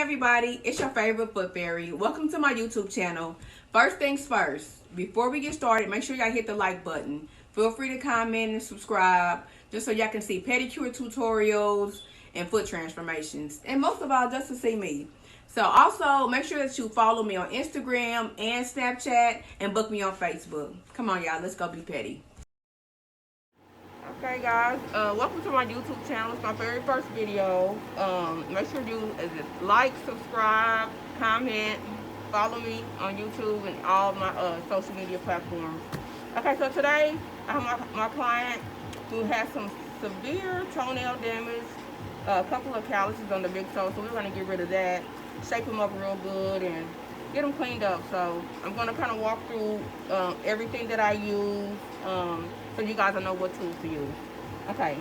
everybody, it's your favorite foot fairy. Welcome to my YouTube channel. First things first, before we get started, make sure y'all hit the like button. Feel free to comment and subscribe just so y'all can see pedicure tutorials and foot transformations. And most of all, just to see me. So also, make sure that you follow me on Instagram and Snapchat and book me on Facebook. Come on, y'all, let's go be petty. Okay guys, welcome to my YouTube channel. It's my very first video. Make sure you like, subscribe, comment, follow me on YouTube and all my social media platforms. Okay, so today I have my client who has some severe toenail damage, a couple of calluses on the big toe, so we're going to get rid of that, shape them up real good and get them cleaned up. So I'm going to kind of walk through everything that I use, so you guys will know what tools to use. Okay,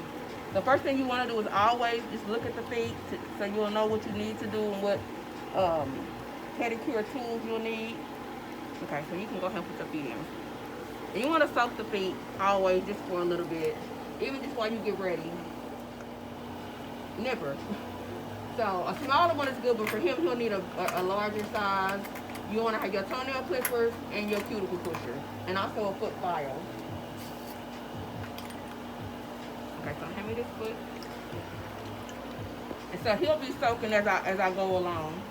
the first thing you want to do is always just look at the feet so you'll know what you need to do and what pedicure tools you'll need. Okay, so you can go ahead and put your feet in. And you want to soak the feet always just for a little bit, even just while you get ready. Nipper. So a smaller one is good, but for him, he'll need a larger size. You want to have your toenail clippers and your cuticle pusher, and also a foot file. Okay, so hand me this foot. And so he'll be soaking as I go along.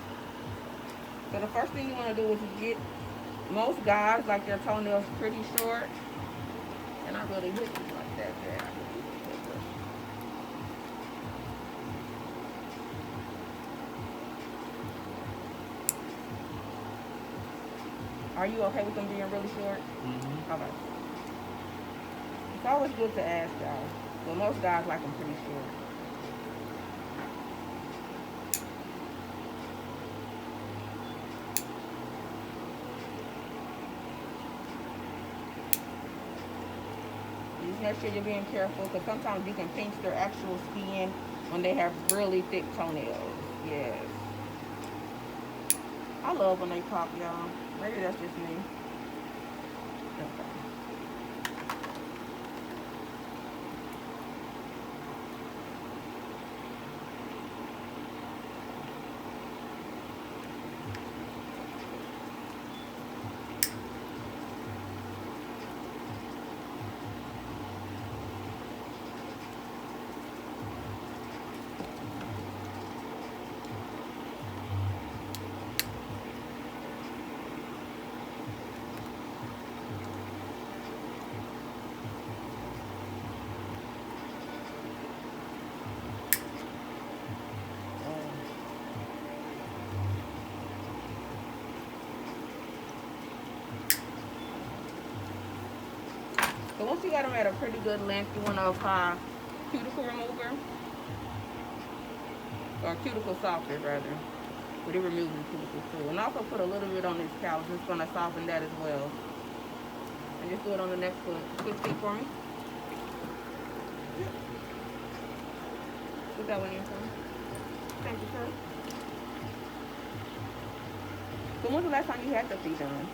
So the first thing you want to do is get, most guys like their toenails pretty short, and I really hit them like that there. Are you okay with them being really short? Mm-hmm. Okay. It's always good to ask, y'all. But most guys like them pretty short. Just make sure you're being careful, because sometimes you can pinch their actual skin when they have really thick toenails. Yes. I love when they pop, y'all. Maybe that's just me. Okay. So once you got them at a pretty good length, you want to apply cuticle remover, or cuticle softer rather, but it removes the cuticles too. And also put a little bit on this callus, it's going to soften that as well. And just do it on the next foot. Switch feet for me. Put that one in for me. Thank you, sir. So when's the last time you had the feet done?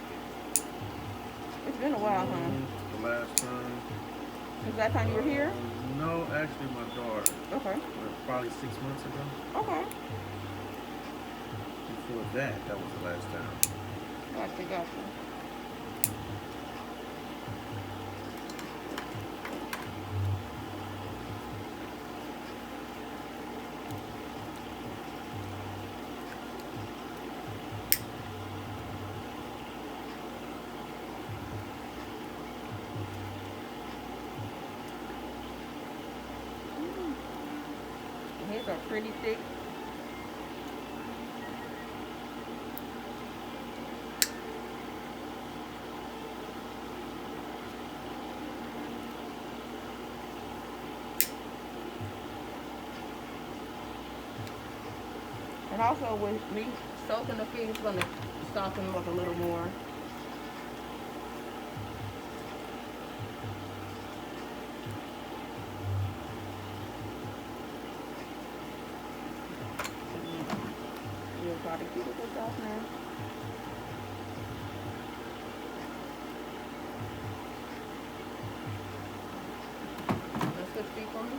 It's been a while, huh? The last time. Was that time you were here? No, actually my daughter. Okay. Probably 6 months ago. Okay. Before that was the last time. Gotcha, gotcha. His are pretty thick. And also with me soaking the feet, it's going to soften them up a little more. Apply the cuticle softener. Let's switch feet for me.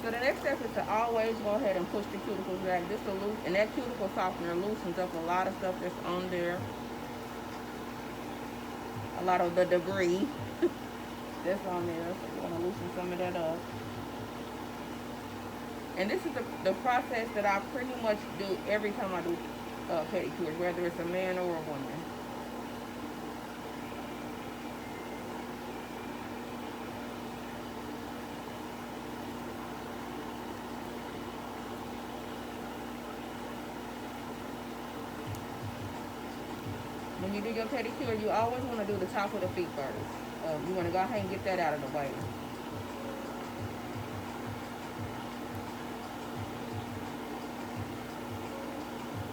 So So the next step is to always go ahead and push the cuticles back. This will loose, and that cuticle softener loosens up a lot of stuff that's on there. A lot of the debris that's on there. So you want to loosen some of that up. And this is the process that I pretty much do every time I do pedicures, whether it's a man or a woman. When you do your pedicure, you always want to do the top of the feet first. You want to go ahead and get that out of the way.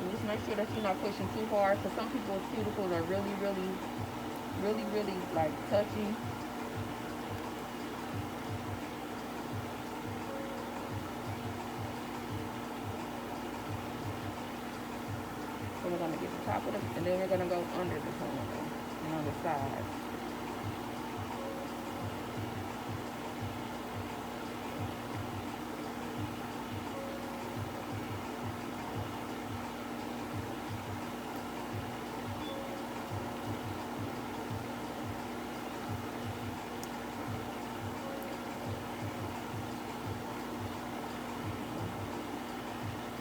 And just make sure that you're not pushing too hard, because some people's cuticles are really like touchy. So we're going to get the top of it, and then we're going to go under the toenail and on the side.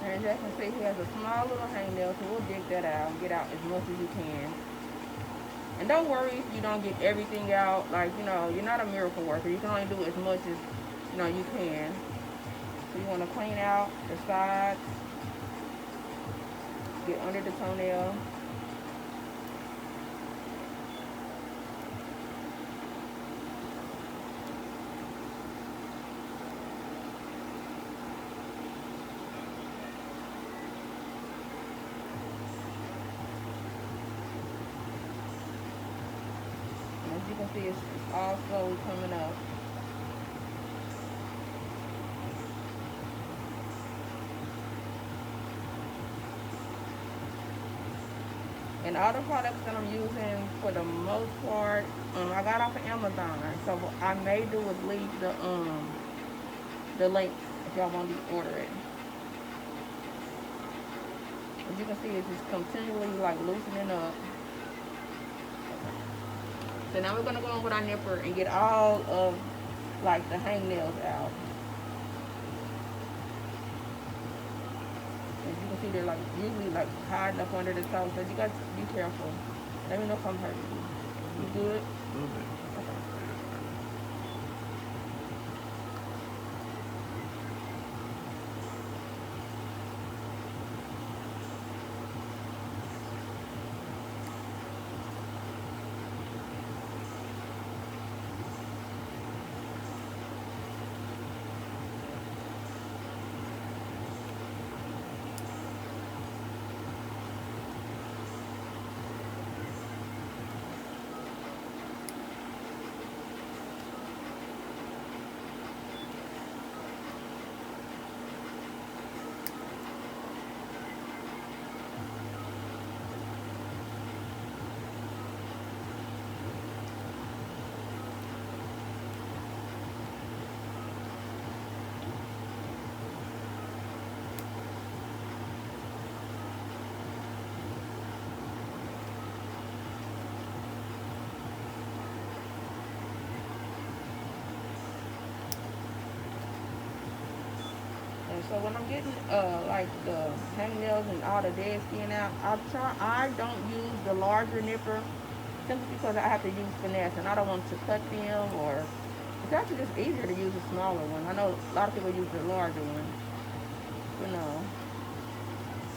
And as you can see, he has a small little hangnail, so we'll dig that out and get out as much as you can. And don't worry if you don't get everything out. Like, you know, you're not a miracle worker. You can only do as much as, you know, you can. So you want to clean out the sides, get under the toenail. As you can see, it's all slowly coming up. And all the products that I'm using, for the most part, I got off of Amazon. So what I may do is leave the link if y'all want to order it. As you can see, it's just continually like loosening up. So now we're going to go in with our nipper and get all of like the hangnails out. As you can see, they're like usually like hiding up under the toe, so you got to be careful. Let me know if I'm hurting you. You good? A little bit. So when I'm getting like the hangnails and all the dead skin out, I don't use the larger nipper simply because I have to use finesse and I don't want to cut them, or it's actually just easier to use a smaller one. I know a lot of people use the larger one, but no.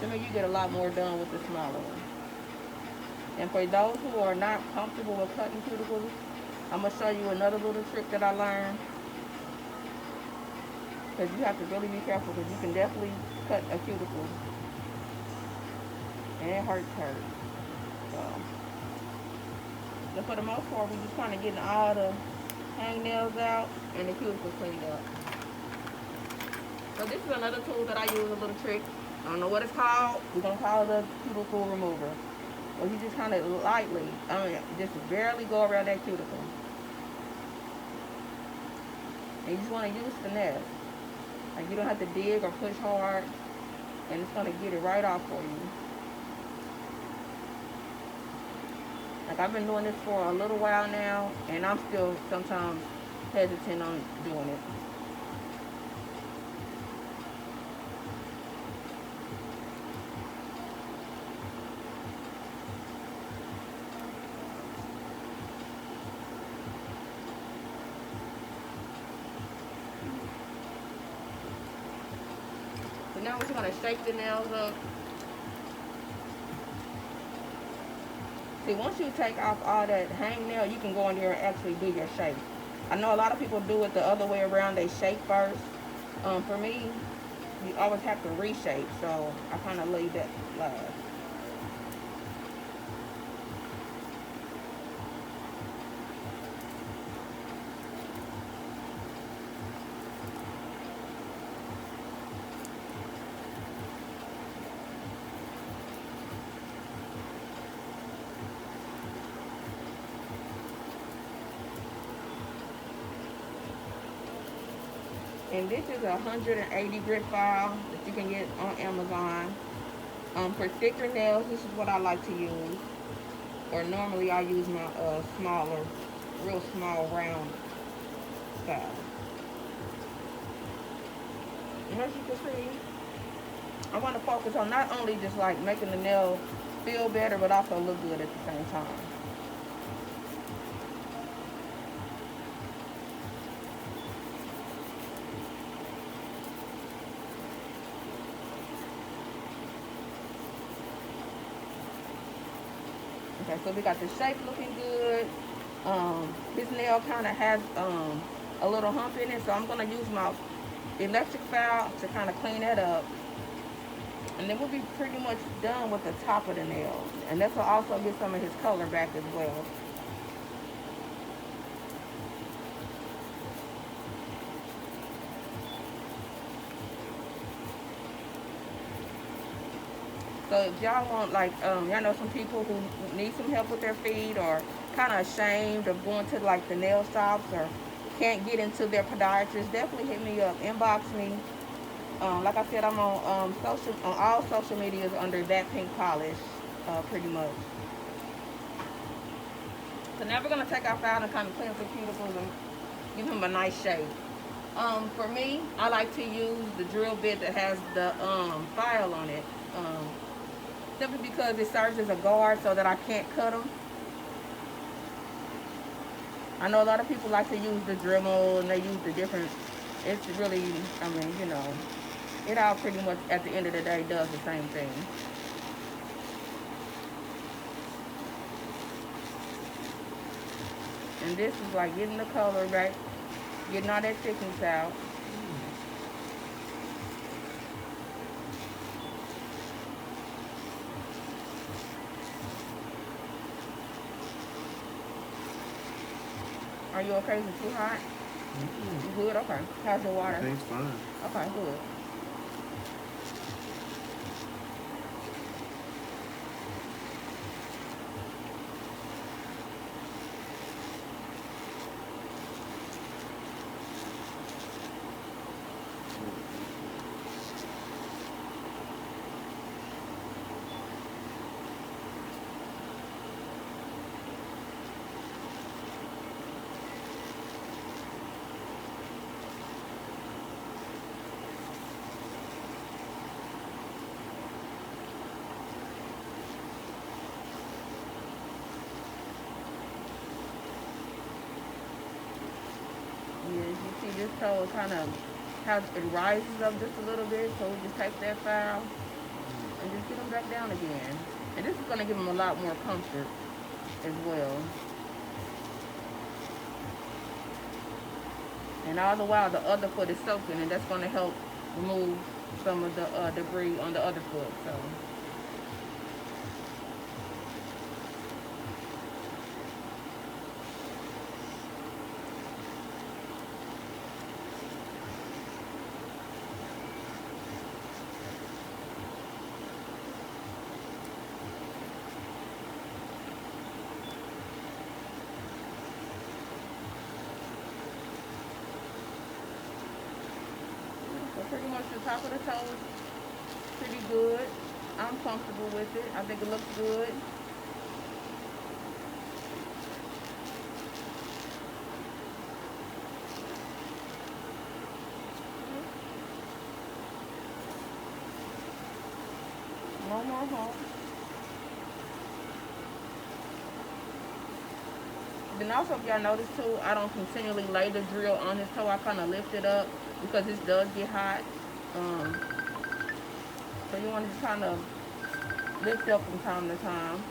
To me, you get a lot more done with the smaller one. And for those who are not comfortable with cutting cuticles, I'm going to show you another little trick that I learned. Because you have to really be careful, because you can definitely cut a cuticle. And it hurts. So for the most part, we're just kind of getting all the hangnails out and the cuticles cleaned up. So this is another tool that I use, a little trick. I don't know what it's called. We're going to call it a cuticle remover. Or you just kind of lightly, just barely go around that cuticle. And you just want to use finesse. Like you don't have to dig or push hard, and it's gonna get it right off for you. Like I've been doing this for a little while now, and I'm still sometimes hesitant on doing it. So now we're just gonna shake the nails up. See, once you take off all that hangnail, you can go in there and actually do your shape. I know a lot of people do it the other way around. They shape first. For me, you always have to reshape, so I kind of leave that last. And this is a 180 grit file that you can get on Amazon. For thicker nails, this is what I like to use. Or normally I use my smaller, real small round file. And as you can see, I want to focus on not only just like making the nail feel better, but also look good at the same time. Okay, so we got the shape looking good. This nail kind of has a little hump in it, so I'm going to use my electric file to kind of clean that up. And then we'll be pretty much done with the top of the nail. And this will also get some of his color back as well. So if y'all want, like, y'all know some people who need some help with their feet or kind of ashamed of going to, like, the nail shops or can't get into their podiatrist, definitely hit me up, inbox me. Like I said, I'm on all social medias under thatpinkpolish, pretty much. So now we're gonna take our file and kind of cleanse the cuticles and give him a nice shape. For me, I like to use the drill bit that has the file on it. Simply because it serves as a guard so that I can't cut them. I know a lot of people like to use the Dremel and they use the different, it's really, I mean, you know, it all pretty much at the end of the day does the same thing. And this is like getting the color back, getting all that thickness out. Are you okay? Is it too hot? You good? Okay. How's your water? Everything's fine. Okay, good. Yeah, you see this toe kind of how it rises up just a little bit, so we just take that file and just get them back down again. And this is going to give them a lot more comfort as well. And all the while the other foot is soaking, and that's going to help remove some of the debris on the other foot. So. the top of the toe is pretty good. I'm comfortable with it. I think it looks good. No more hope. Then also, if y'all notice too, I don't continually lay the drill on his toe. I kind of lift it up because this does get hot. So you want to kind of lift up from time to time.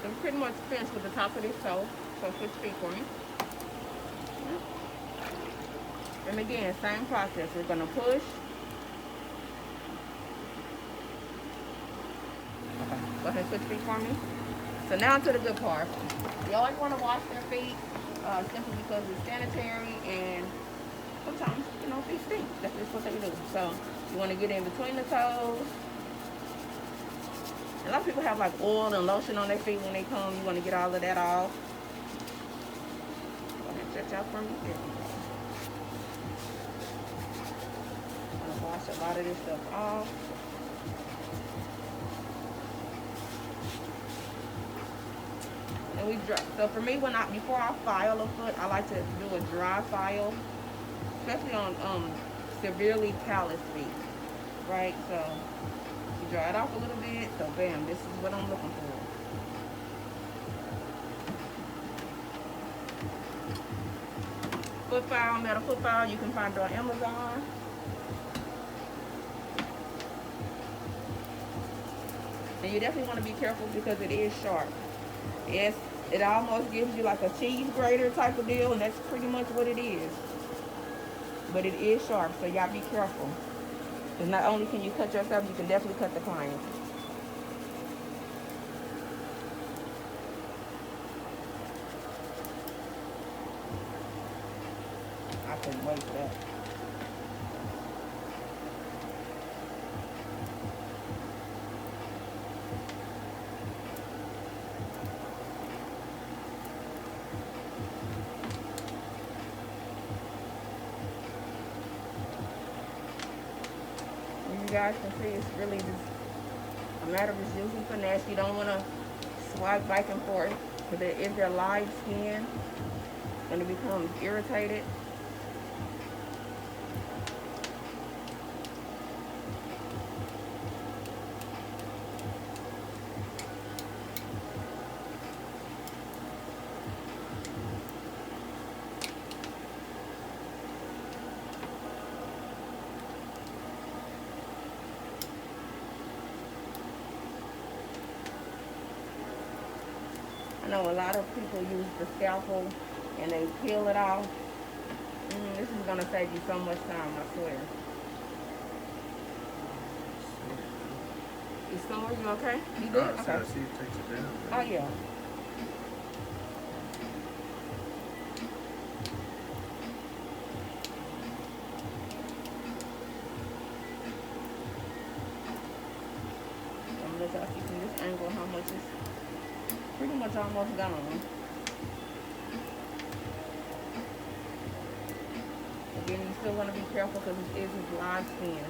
So we're pretty much finished with the top of this toe. So switch feet for me. And again, same process. We're gonna push. Okay, go ahead and switch feet for me. So now to the good part. You always want to wash their feet simply because it's sanitary and sometimes, you know, feet stink. That's just what they do. So you want to get in between the toes. A lot of people have like oil and lotion on their feet when they come. You want to get all of that off. Go ahead and stretch out for me. There we go. I'm going to wash a lot of this stuff off. And we dry. So for me, before I file a foot, I like to do a dry file, especially on severely callous feet, right? So you dry it off a little bit. So bam, this is what I'm looking for. Foot file, metal foot file, you can find it on Amazon. And you definitely want to be careful because it is sharp. Yes, it almost gives you like a cheese grater type of deal, and that's pretty much what it is. But it is sharp, so y'all be careful. Because not only can you cut yourself, you can definitely cut the client. I couldn't wait for that. You guys can see it's really just a matter of just using finesse. You don't want to swipe back and forth because if your live skin and it becomes irritated. I know a lot of people use the scalpel and they peel it off. This is going to save you so much time, I swear. You sore? You okay? You good? Okay. I see it takes it down. Oh, yeah. I'm going to let y'all see from this angle how much it's pretty much almost gone. Again, you still want to be careful because it is his live skin.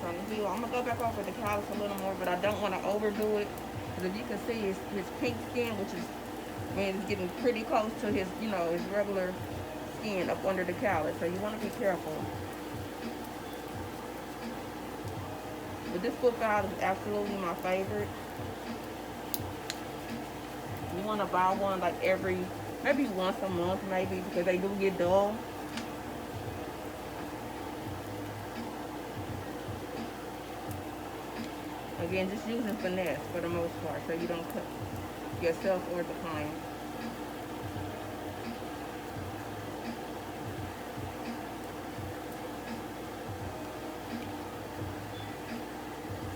On the heel. I'm gonna go back over the callus a little more, but I don't want to overdo it because if you can see his pink skin, which is, I mean, it's getting pretty close to his, you know, his regular skin up under the callus, so you want to be careful. But this foot file is absolutely my favorite. You want to buy one like maybe once a month, maybe, because they do get dull. Again, just using finesse for the most part, so you don't cut yourself or the client.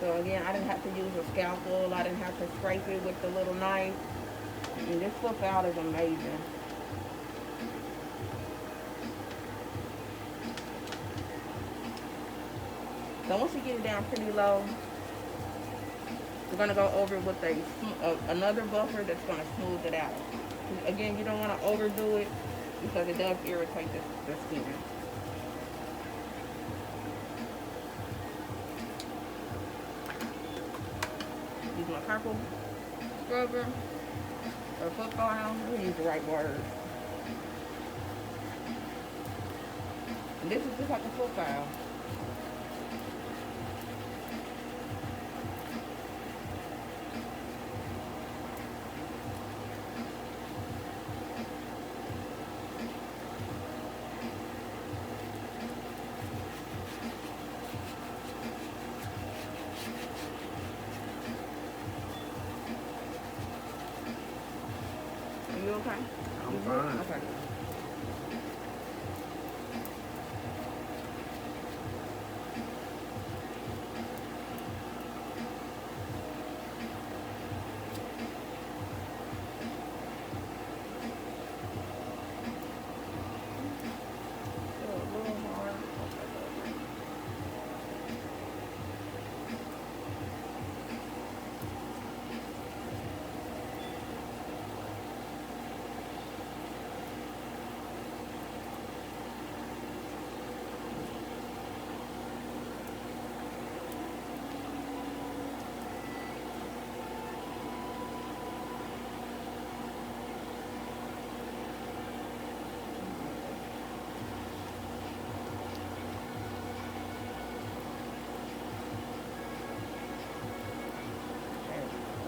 So again, I didn't have to use a scalpel. I didn't have to scrape it with the little knife. And this foot file is amazing. So once you get it down pretty low, we're going to go over it with another buffer that's going to smooth it out. Again, you don't want to overdo it because it does irritate the skin. Use my purple scrubber or foot file. Let me use the right word. And this is just like a foot file. You okay? I'm fine. Okay.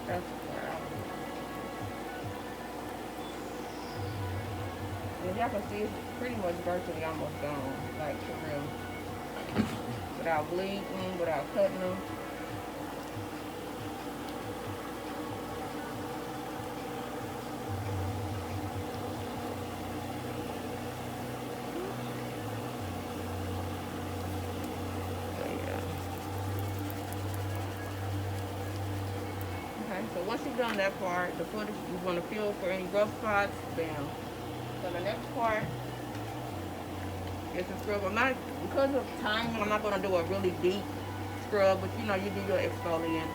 That's and y'all can see it's pretty much virtually almost gone, like for real. Without bleeding, without cutting them. So once you've done that part, the footage you want to feel for any rough spots, bam. So the next part is the scrub. Because of time, I'm not going to do a really deep scrub, but you know, you do your exfoliant.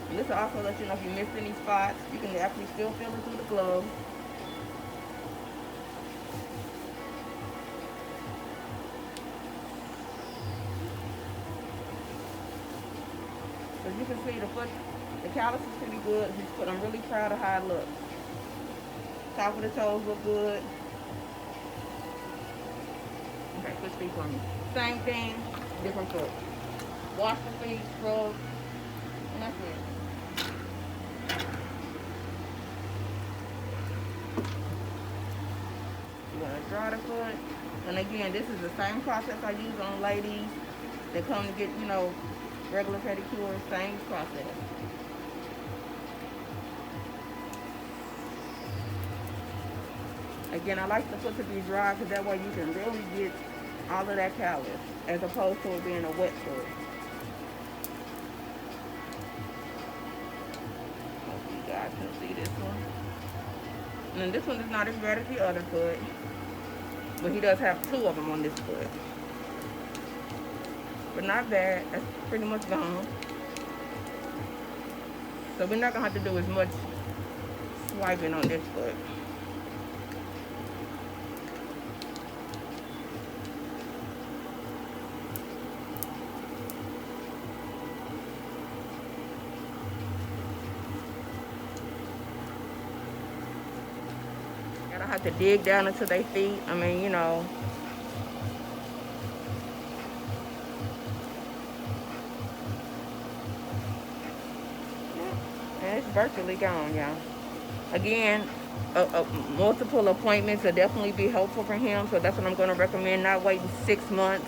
And this will also let you know if you missed any spots. You can actually still feel it through the glove. So as you can see, the callus is pretty good. But I'm really proud of how it looks. Top of the toes look good. Okay, switch feet for me. Same thing, different foot. Wash the feet, scrub, and that's it. You're gonna dry the foot. And again, this is the same process I use on ladies that come to get, you know, regular pedicure, same process. Again, I like the foot to be dry because that way you can really get all of that callus as opposed to it being a wet foot. Hope you guys can see this one. And then this one is not as bad as the other foot, but he does have two of them on this foot. But not bad. That's pretty much gone. So we're not gonna have to do as much swiping on this foot. have to dig down into their feet. I mean, you know. Yeah, and it's virtually gone, y'all. Again, multiple appointments will definitely be helpful for him. So that's what I'm going to recommend. Not waiting 6 months.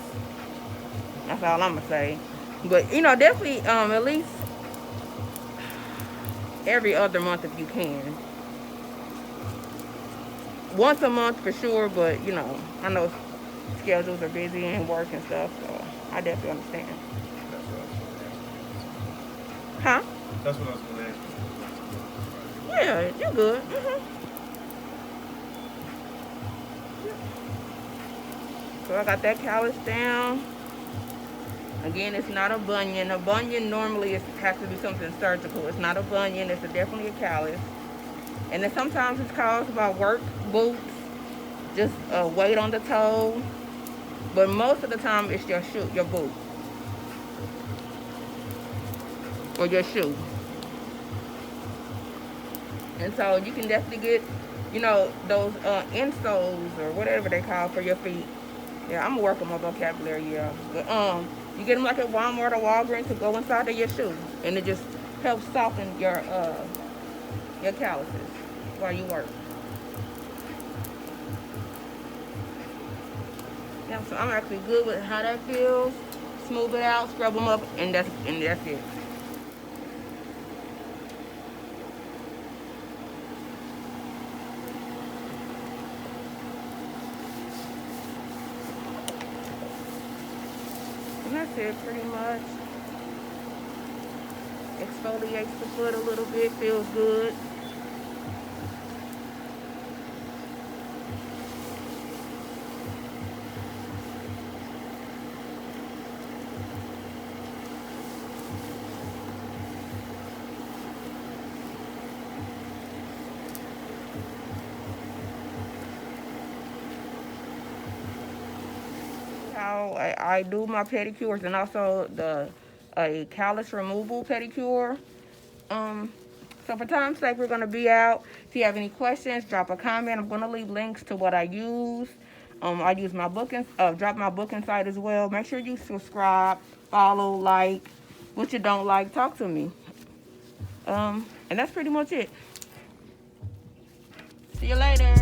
That's all I'm going to say. But, you know, definitely at least every other month if you can. Once a month for sure, but, you know, I know schedules are busy and work and stuff, so I definitely understand. Huh? That's what I was going to ask you. Yeah, you're good. So I got that callus down. Again, it's not a bunion. A bunion normally has to be something surgical. It's not a bunion. It's definitely a callus. And then sometimes it's caused by work boots, just weight on the toe. But most of the time, it's your shoe, your boot, or your shoe. And so you can definitely get, you know, those insoles or whatever they call for your feet. Yeah, I'm working my vocabulary, yeah. But you get them like at Walmart or Walgreens to go inside of your shoe, and it just helps soften your calluses while you work. Yeah, so I'm actually good with how that feels. Smooth it out, scrub them up, and that's it. And that's it pretty much. Exfoliates the foot a little bit, feels good. How I do my pedicures, and also a callus removal pedicure. So for time's sake, we're going to be out. If you have any questions, drop a comment. I'm going to leave links to what I use. I use my booking, drop my booking site as well. Make sure you subscribe, follow, like. What you don't like, talk to me. And that's pretty much it. See you later.